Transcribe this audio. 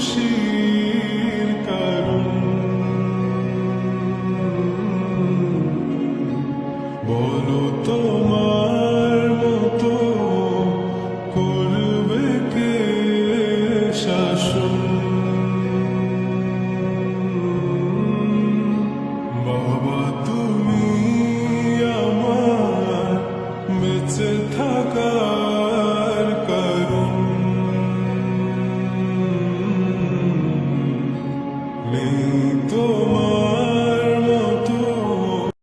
খুশির কারণ। বলো তোমার মতো করবে কে শাসন। বাবা তুমি আমার বেঁচে থাকার কারণ। নেই তোমার